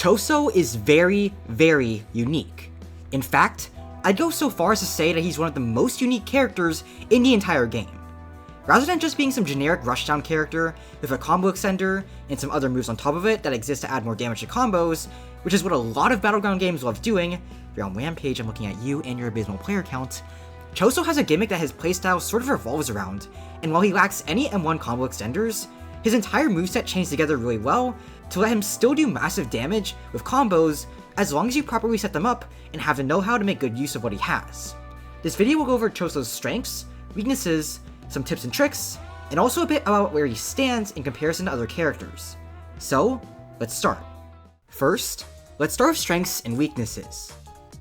Choso is very, very unique. In fact, I'd go so far as to say that he's one of the most unique characters in the entire game. Rather than just being some generic rushdown character with a combo extender and some other moves on top of it that exist to add more damage to combos, which is what a lot of Battleground games love doing. If you're on Rampage, I'm looking at you and your abysmal player count. Choso has a gimmick that his playstyle sort of revolves around, and while he lacks any M1 combo extenders, his entire moveset chains together really well to let him still do massive damage with combos as long as you properly set them up and have the know-how to make good use of what he has. This video will go over Choso's strengths, weaknesses, some tips and tricks, and also a bit about where he stands in comparison to other characters. So, let's start. First, let's start with strengths and weaknesses.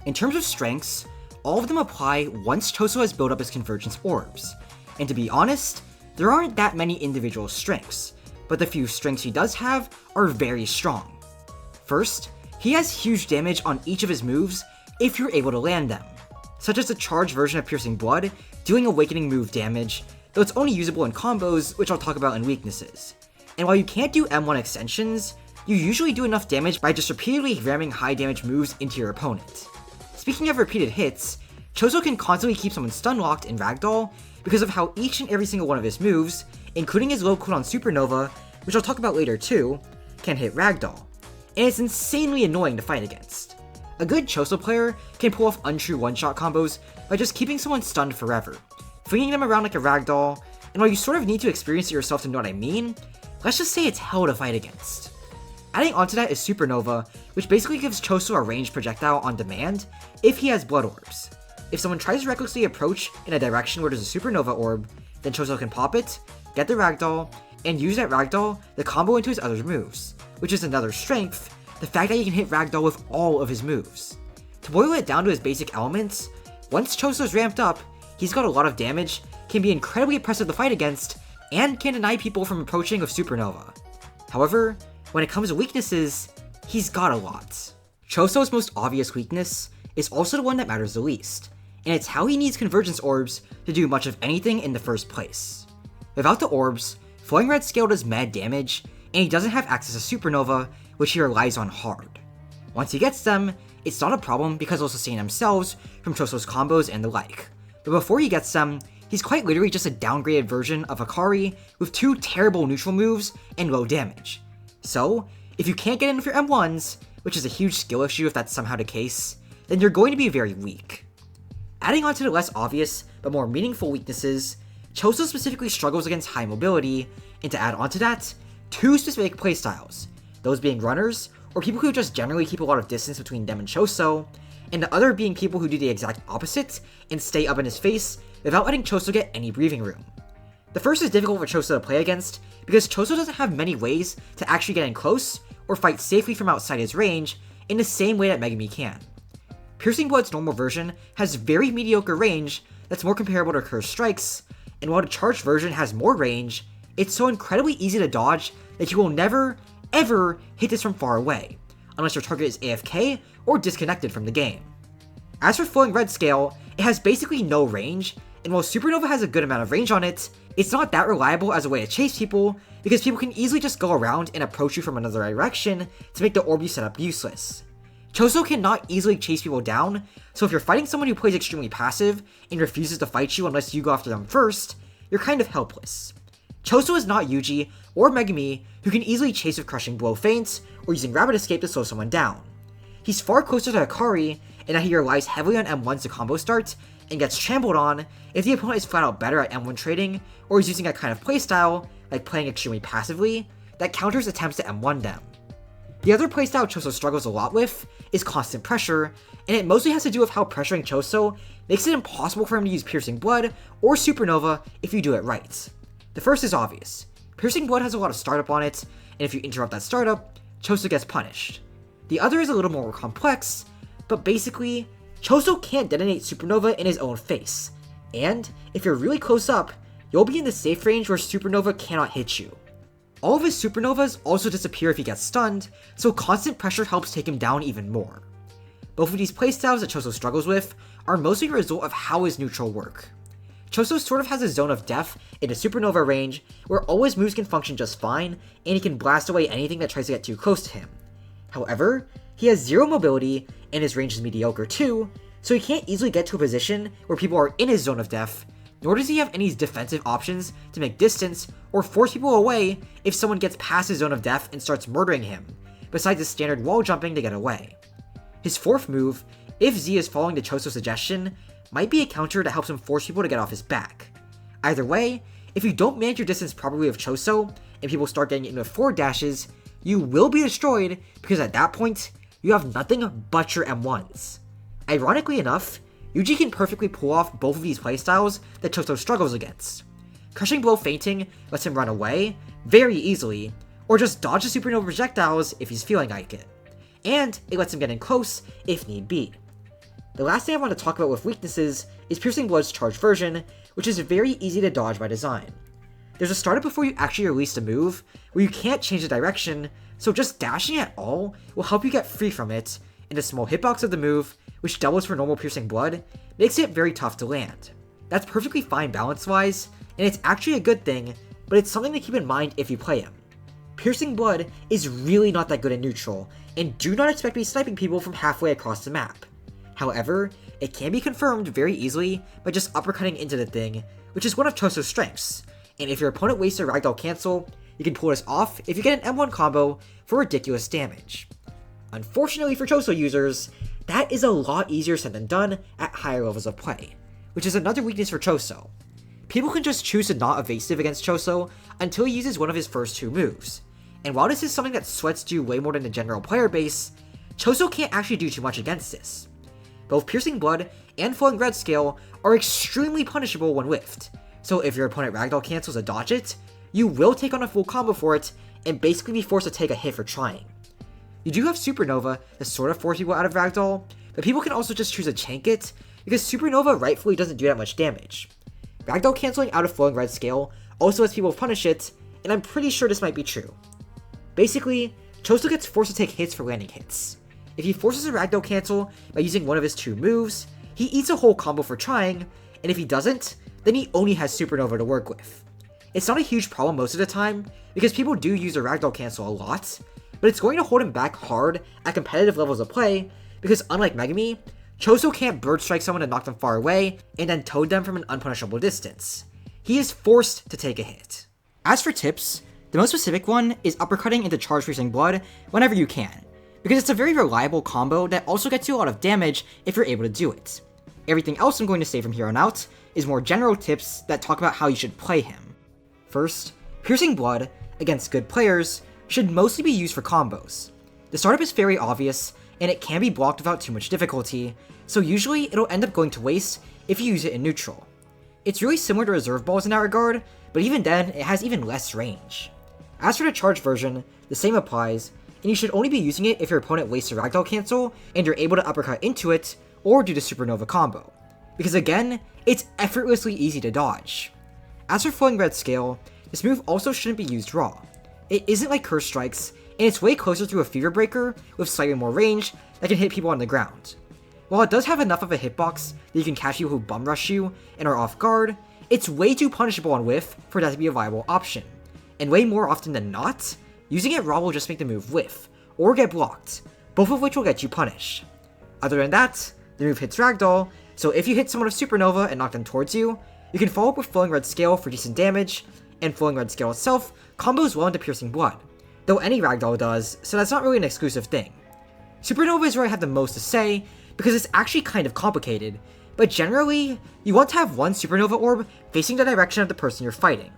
In terms of strengths, all of them apply once Choso has built up his convergence orbs, and to be honest, there aren't that many individual strengths, but the few strengths he does have are very strong. First, he has huge damage on each of his moves if you're able to land them, such as the charged version of Piercing Blood doing Awakening move damage, though it's only usable in combos, which I'll talk about in weaknesses. And while you can't do M1 extensions, you usually do enough damage by just repeatedly ramming high damage moves into your opponent. Speaking of repeated hits, Choso can constantly keep someone stun locked in Ragdoll because of how each and every single one of his moves, including his low cooldown Supernova, which I'll talk about later too, can hit Ragdoll, and it's insanely annoying to fight against. A good Choso player can pull off untrue one-shot combos by just keeping someone stunned forever, flinging them around like a Ragdoll, and while you sort of need to experience it yourself to know what I mean, let's just say it's hell to fight against. Adding onto that is Supernova, which basically gives Choso a ranged projectile on demand if he has Blood Orbs. If someone tries to recklessly approach in a direction where there's a Supernova Orb, then Choso can pop it, get the Ragdoll, and use that Ragdoll to combo into his other moves, which is another strength, the fact that he can hit Ragdoll with all of his moves. To boil it down to his basic elements, once Choso's ramped up, he's got a lot of damage, can be incredibly oppressive to fight against, and can deny people from approaching with Supernova. However, when it comes to weaknesses, he's got a lot. Choso's most obvious weakness is also the one that matters the least, and it's how he needs convergence orbs to do much of anything in the first place. Without the orbs, Flowing Red Scale does mad damage, and he doesn't have access to Supernova, which he relies on hard. Once he gets them, it's not a problem because he'll sustain themselves from Choso's combos and the like, but before he gets them, he's quite literally just a downgraded version of Akari with two terrible neutral moves and low damage. So, if you can't get in with your M1s, which is a huge skill issue if that's somehow the case, then you're going to be very weak. Adding on to the less obvious but more meaningful weaknesses, Choso specifically struggles against high mobility, and to add on to that, two specific playstyles, those being runners, or people who just generally keep a lot of distance between them and Choso, and the other being people who do the exact opposite and stay up in his face without letting Choso get any breathing room. The first is difficult for Choso to play against because Choso doesn't have many ways to actually get in close or fight safely from outside his range in the same way that Megami can. Piercing Blood's normal version has very mediocre range that's more comparable to Curse Strike's, and while the charged version has more range, it's so incredibly easy to dodge that you will never, ever hit this from far away, unless your target is AFK or disconnected from the game. As for Flowing Red Scale, it has basically no range, and while Supernova has a good amount of range on it, it's not that reliable as a way to chase people, because people can easily just go around and approach you from another direction to make the orb you set up useless. Choso cannot easily chase people down, so if you're fighting someone who plays extremely passive and refuses to fight you unless you go after them first, you're kind of helpless. Choso is not Yuji or Megami, who can easily chase with Crushing Blow feints or using Rapid Escape to slow someone down. He's far closer to Akari in that he relies heavily on M1s to combo start and gets trampled on if the opponent is flat out better at M1 trading or is using a kind of playstyle, like playing extremely passively, that counters attempts to M1 them. The other playstyle Choso struggles a lot with is Constant Pressure, and it mostly has to do with how pressuring Choso makes it impossible for him to use Piercing Blood or Supernova if you do it right. The first is obvious. Piercing Blood has a lot of startup on it, and if you interrupt that startup, Choso gets punished. The other is a little more complex, but basically, Choso can't detonate Supernova in his own face, and if you're really close up, you'll be in the safe range where Supernova cannot hit you. All of his Supernovas also disappear if he gets stunned, so Constant Pressure helps take him down even more. Both of these playstyles that Choso struggles with are mostly a result of how his neutral work. Choso sort of has a zone of death in the Supernova range where all his moves can function just fine, and he can blast away anything that tries to get too close to him. However, he has 0 mobility and his range is mediocre too, so he can't easily get to a position where people are in his zone of death, nor does he have any defensive options to make distance or force people away if someone gets past his zone of death and starts murdering him, besides his standard wall jumping to get away. His 4th move, if Z is following the Choso suggestion, might be a counter that helps him force people to get off his back. Either way, if you don't manage your distance properly with Choso, and people start getting into forward dashes, you will be destroyed because at that point, you have nothing but your M1s. Ironically enough, Yuji can perfectly pull off both of these playstyles that Choso struggles against. Crushing Blow Fainting lets him run away very easily, or just dodge the supernova projectiles if he's feeling like it. And it lets him get in close if need be. The last thing I want to talk about with weaknesses is Piercing Blood's charged version, which is very easy to dodge by design. There's a startup before you actually release the move, where you can't change the direction, so just dashing at all will help you get free from it, and the small hitbox of the move, which doubles for normal Piercing Blood, makes it very tough to land. That's perfectly fine balance-wise, and it's actually a good thing, but it's something to keep in mind if you play him. Piercing Blood is really not that good in neutral, and do not expect to be sniping people from halfway across the map. However, it can be confirmed very easily by just uppercutting into the thing, which is one of Choso's strengths, and if your opponent wastes a ragdoll cancel, you can pull this off if you get an M1 combo for ridiculous damage. Unfortunately for Choso users, that is a lot easier said than done at higher levels of play, which is another weakness for Choso. People can just choose to not evasive against Choso until he uses one of his first 2 moves, and while this is something that sweats do way more than the general player base, Choso can't actually do too much against this. Both Piercing Blood and Flowing Red Scale are extremely punishable when whiffed, so if your opponent ragdoll cancels a dodge it, you will take on a full combo for it and basically be forced to take a hit for trying. You do have Supernova to sort of force people out of ragdoll, but people can also just choose to tank it because Supernova rightfully doesn't do that much damage. Ragdoll canceling out of Flowing Red Scale also lets people punish it, and I'm pretty sure this might be true. Basically, Choso gets forced to take hits for landing hits. If he forces a ragdoll cancel by using one of his 2 moves, he eats a whole combo for trying, and if he doesn't, then he only has Supernova to work with. It's not a huge problem most of the time, because people do use a ragdoll cancel a lot, but it's going to hold him back hard at competitive levels of play, because unlike Megami, Choso can't bird strike someone to knock them far away, and then toad them from an unpunishable distance. He is forced to take a hit. As for tips, the most specific one is uppercutting into Charged Piercing Blood whenever you can, because it's a very reliable combo that also gets you a lot of damage if you're able to do it. Everything else I'm going to say from here on out is more general tips that talk about how you should play him. First, Piercing Blood, against good players, should mostly be used for combos. The startup is very obvious, and it can be blocked without too much difficulty, so usually it'll end up going to waste if you use it in neutral. It's really similar to Reserve Balls in that regard, but even then, it has even less range. As for the charged version, the same applies, and you should only be using it if your opponent wastes a ragdoll cancel, and you're able to uppercut into it, or do the Supernova combo. Because again, it's effortlessly easy to dodge. As for Flowing Red Scale, this move also shouldn't be used raw. It isn't like Curse Strikes, and it's way closer to a Fever Breaker with slightly more range that can hit people on the ground. While it does have enough of a hitbox that you can catch people who bum rush you and are off guard, it's way too punishable on whiff for that to be a viable option. And way more often than not, using it raw will just make the move whiff, or get blocked, both of which will get you punished. Other than that, the move hits ragdoll, so if you hit someone with Supernova and knock them towards you, you can follow up with Flowing Red Scale for decent damage, and Flowing Red Scale itself combos well into Piercing Blood, though any ragdoll does, so that's not really an exclusive thing. Supernova is where I have the most to say, because it's actually kind of complicated, but generally, you want to have one Supernova orb facing the direction of the person you're fighting.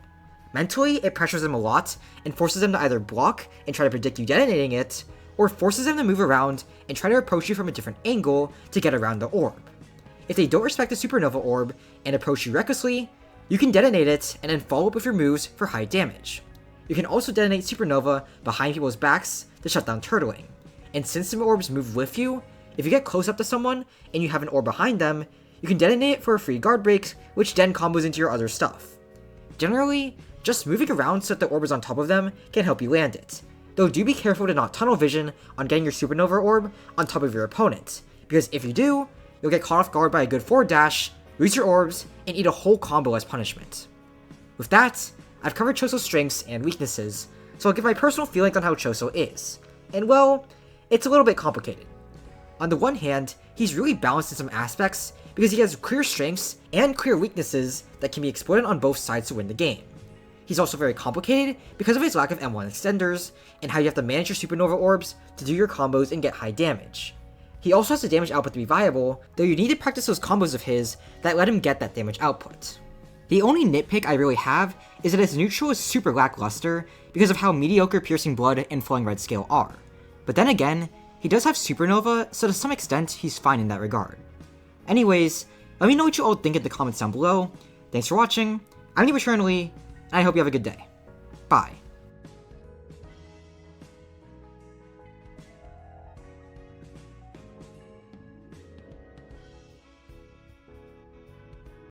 Mentally, it pressures them a lot, and forces them to either block and try to predict you detonating it, or forces them to move around and try to approach you from a different angle to get around the orb. If they don't respect the Supernova orb and approach you recklessly, you can detonate it and then follow up with your moves for high damage. You can also detonate Supernova behind people's backs to shut down turtling, and since some orbs move with you, if you get close up to someone and you have an orb behind them, you can detonate it for a free guard break, which then combos into your other stuff. Generally, just moving around so that the orb is on top of them can help you land it, though do be careful to not tunnel vision on getting your Supernova orb on top of your opponent, because if you do, you'll get caught off guard by a good forward dash, lose your orbs, and eat a whole combo as punishment. With that, I've covered Choso's strengths and weaknesses, so I'll give my personal feelings on how Choso is. And well, it's a little bit complicated. On the one hand, he's really balanced in some aspects because he has clear strengths and clear weaknesses that can be exploited on both sides to win the game. He's also very complicated because of his lack of M1 extenders, and how you have to manage your supernova orbs to do your combos and get high damage. He also has the damage output to be viable, though you need to practice those combos of his that let him get that damage output. The only nitpick I really have is that his neutral is super lackluster because of how mediocre Piercing Blood and Flowing Red Scale are. But then again, he does have Supernova, so to some extent, he's fine in that regard. Anyways, let me know what you all think in the comments down below. Thanks for watching, I'm NoobEternally, and I hope you have a good day. Bye.